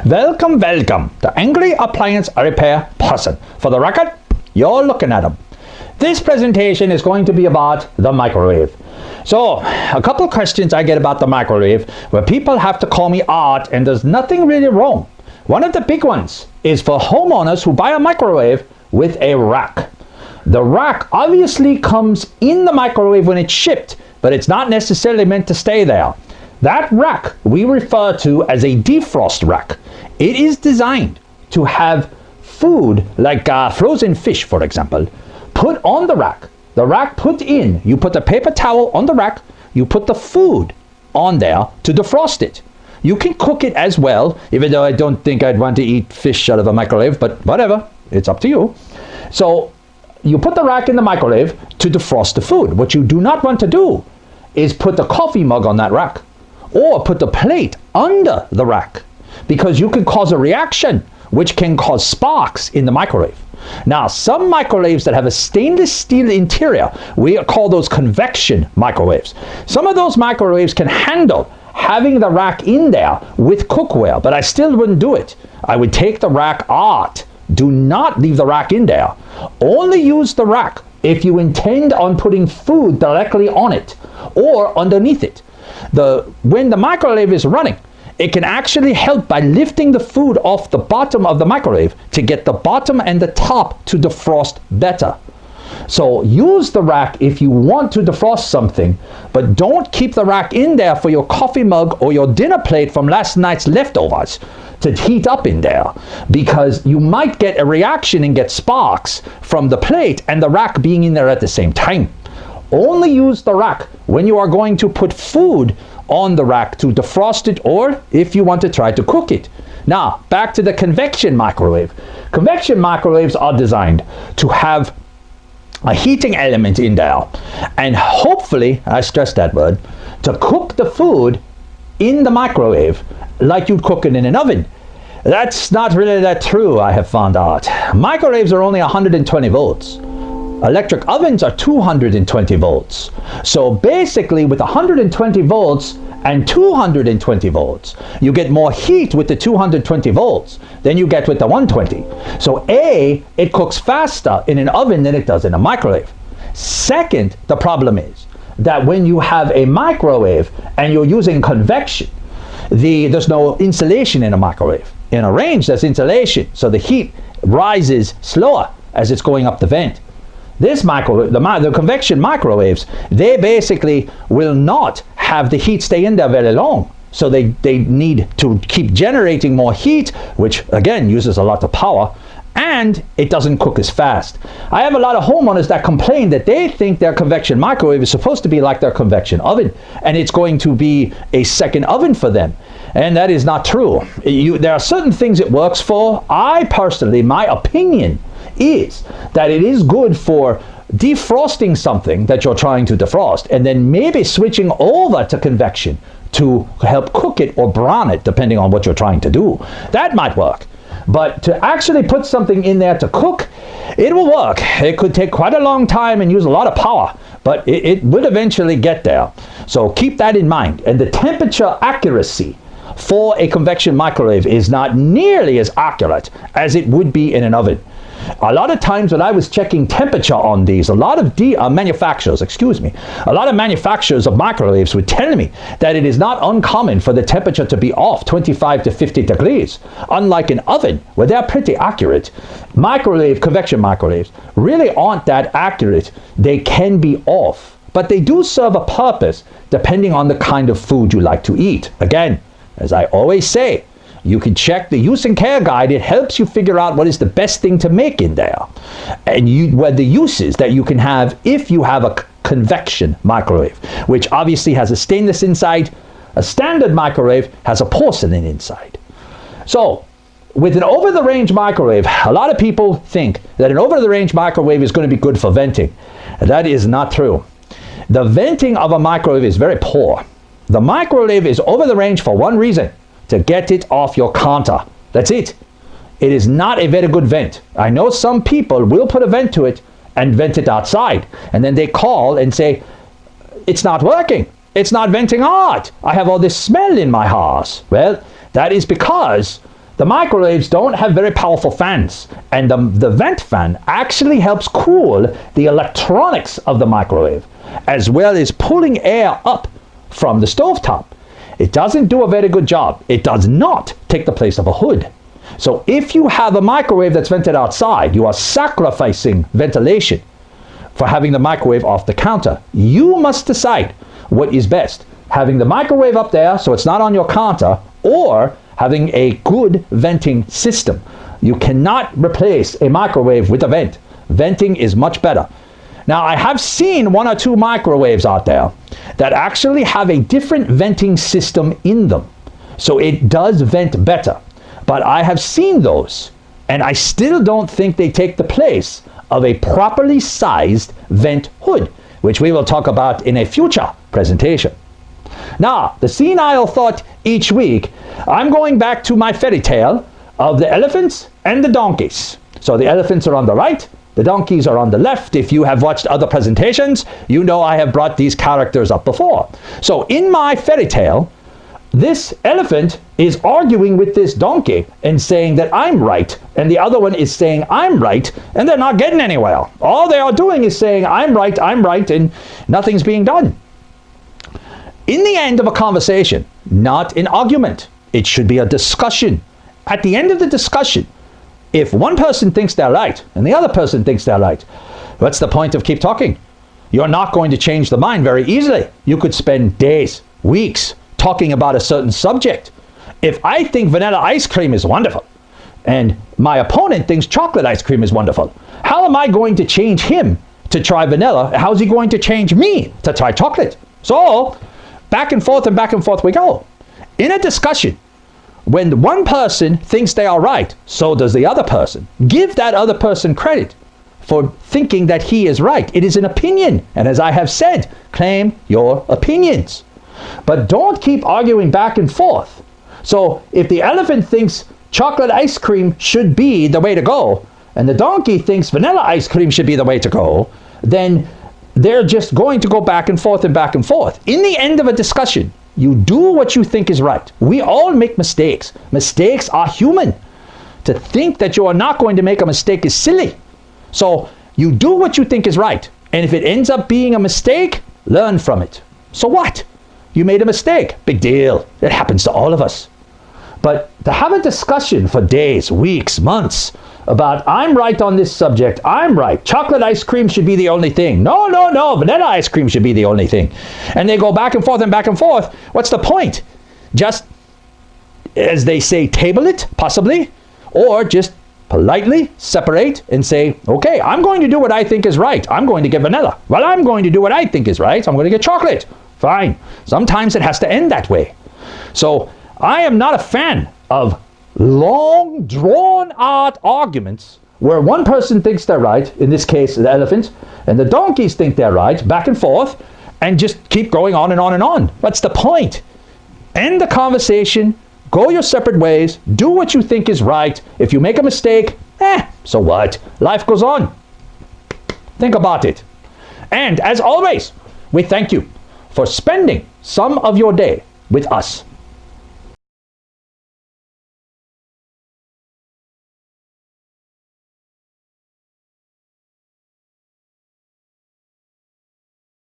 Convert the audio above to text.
Welcome, the angry appliance repair person. For the record, you're looking at him. This presentation is going to be about the microwave. So, a couple of questions I get about the microwave where people have to call me art, and there's nothing really wrong. One of the big ones is for homeowners who buy a microwave with a rack. The rack obviously comes in the microwave when it's shipped, but it's not necessarily meant to stay there. That rack we refer to as a defrost rack. It is designed to have food like frozen fish, for example, put on the rack. The rack put in, you put the paper towel on the rack, you put the food on there to defrost it. You can cook it as well, even though I don't think I'd want to eat fish out of a microwave, but whatever, it's up to you. So you put the rack in the microwave to defrost the food. What you do not want to do is put the coffee mug on that rack or put the plate under the rack, because you can cause a reaction which can cause sparks in the microwave. Now, some microwaves that have a stainless steel interior, we call those convection microwaves. Some of those microwaves can handle having the rack in there with cookware, but I still wouldn't do it. I would take the rack out. Do not leave the rack in there. Only use the rack if you intend on putting food directly on it or underneath it. When the microwave is running, it can actually help by lifting the food off the bottom of the microwave to get the bottom and the top to defrost better. So use the rack if you want to defrost something, but don't keep the rack in there for your coffee mug or your dinner plate from last night's leftovers to heat up in there, because you might get a reaction and get sparks from the plate and the rack being in there at the same time. Only use the rack when you are going to put food on the rack to defrost it, or if you want to try to cook it. Now, back to the convection microwave. Convection microwaves are designed to have a heating element in there, and hopefully, I stress that word, to cook the food in the microwave like you'd cook it in an oven. That's not really that true, I have found out. Microwaves are only 120 volts. Electric ovens are 220 volts. So basically, with 120 volts and 220 volts, you get more heat with the 220 volts than you get with the 120. So A, it cooks faster in an oven than it does in a microwave. Second, the problem is that when you have a microwave and you're using convection, there's no insulation in a microwave. In a range, there's insulation, so the heat rises slower as it's going up the vent. This microwave, the convection microwaves, they basically will not have the heat stay in there very long. So they need to keep generating more heat, which again uses a lot of power, and it doesn't cook as fast. I have a lot of homeowners that complain that they think their convection microwave is supposed to be like their convection oven, and it's going to be a second oven for them. And that is not true. There are certain things it works for. I personally, my opinion is that it is good for defrosting something that you're trying to defrost, and then maybe switching over to convection to help cook it or brown it, depending on what you're trying to do. That might work. But to actually put something in there to cook, it will work. It could take quite a long time and use a lot of power, but it would eventually get there. So keep that in mind. And the temperature accuracy for a convection microwave is not nearly as accurate as it would be in an oven. A lot of times when I was checking temperature on these, a lot of manufacturers of microwaves would tell me that it is not uncommon for the temperature to be off 25 to 50 degrees. Unlike an oven, where they're pretty accurate, convection microwaves really aren't that accurate. They can be off, but they do serve a purpose depending on the kind of food you like to eat. Again, as I always say, you can check the use and care guide. It helps you figure out what is the best thing to make in there, and what the uses that you can have if you have a convection microwave, which obviously has a stainless inside. A standard microwave has a porcelain inside. So with an over-the-range microwave, a lot of people think that an over-the-range microwave is going to be good for venting. That is not true. The venting of a microwave is very poor. The microwave is over the range for one reason: to get it off your counter. That's it. It is not a very good vent. I know some people will put a vent to it and vent it outside, and then they call and say, it's not working. It's not venting out. I have all this smell in my house. Well, that is because The microwaves don't have very powerful fans, and the vent fan actually helps cool the electronics of the microwave, as well as pulling air up from the stovetop. It doesn't do a very good job. It does not take the place of a hood. So if you have a microwave that's vented outside, you are sacrificing ventilation for having the microwave off the counter. You must decide what is best. Having the microwave up there so it's not on your counter, or having a good venting system. You cannot replace a microwave with a vent. Venting is much better. Now, I have seen 1 or 2 microwaves out there that actually have a different venting system in them. So it does vent better. But I have seen those, and I still don't think they take the place of a properly sized vent hood, which we will talk about in a future presentation. Now, the senile thought each week, I'm going back to my fairy tale of the elephants and the donkeys. So the elephants are on the right, the donkeys are on the left. If you have watched other presentations, you know I have brought these characters up before. So in my fairy tale, this elephant is arguing with this donkey and saying that I'm right, and the other one is saying I'm right, and they're not getting anywhere. All they are doing is saying I'm right, and nothing's being done. In the end of a conversation, not an argument, it should be a discussion. At the end of the discussion, if one person thinks they're right and the other person thinks they're right, what's the point of keep talking? You're not going to change the mind very easily. You could spend days, weeks talking about a certain subject. If I think vanilla ice cream is wonderful and my opponent thinks chocolate ice cream is wonderful, how am I going to change him to try vanilla? How's he going to change me to try chocolate? So back and forth we go. In a discussion, when one person thinks they are right, so does the other person. Give that other person credit for thinking that he is right. It is an opinion. And as I have said, claim your opinions. But don't keep arguing back and forth. So if the elephant thinks chocolate ice cream should be the way to go, and the donkey thinks vanilla ice cream should be the way to go, then they're just going to go back and forth. In the end of a discussion, you do what you think is right. We all make mistakes. Mistakes are human. To think that you are not going to make a mistake is silly. So you do what you think is right. And if it ends up being a mistake, learn from it. So what? You made a mistake. Big deal. It happens to all of us. But to have a discussion for days, weeks, months about I'm right on this subject, I'm right, chocolate ice cream should be the only thing. No, vanilla ice cream should be the only thing. And they go back and forth. What's the point? Just, as they say, table it, possibly, or just politely separate and say, okay, I'm going to do what I think is right. I'm going to get vanilla. Well, I'm going to do what I think is right. I'm going to get chocolate. Fine. Sometimes it has to end that way. So I am not a fan of long, drawn-out arguments where one person thinks they're right, in this case the elephant, and the donkeys think they're right, back and forth, and just keep going on and on and on. What's the point? End the conversation, go your separate ways, do what you think is right. If you make a mistake, so what? Life goes on. Think about it. And as always, we thank you for spending some of your day with us.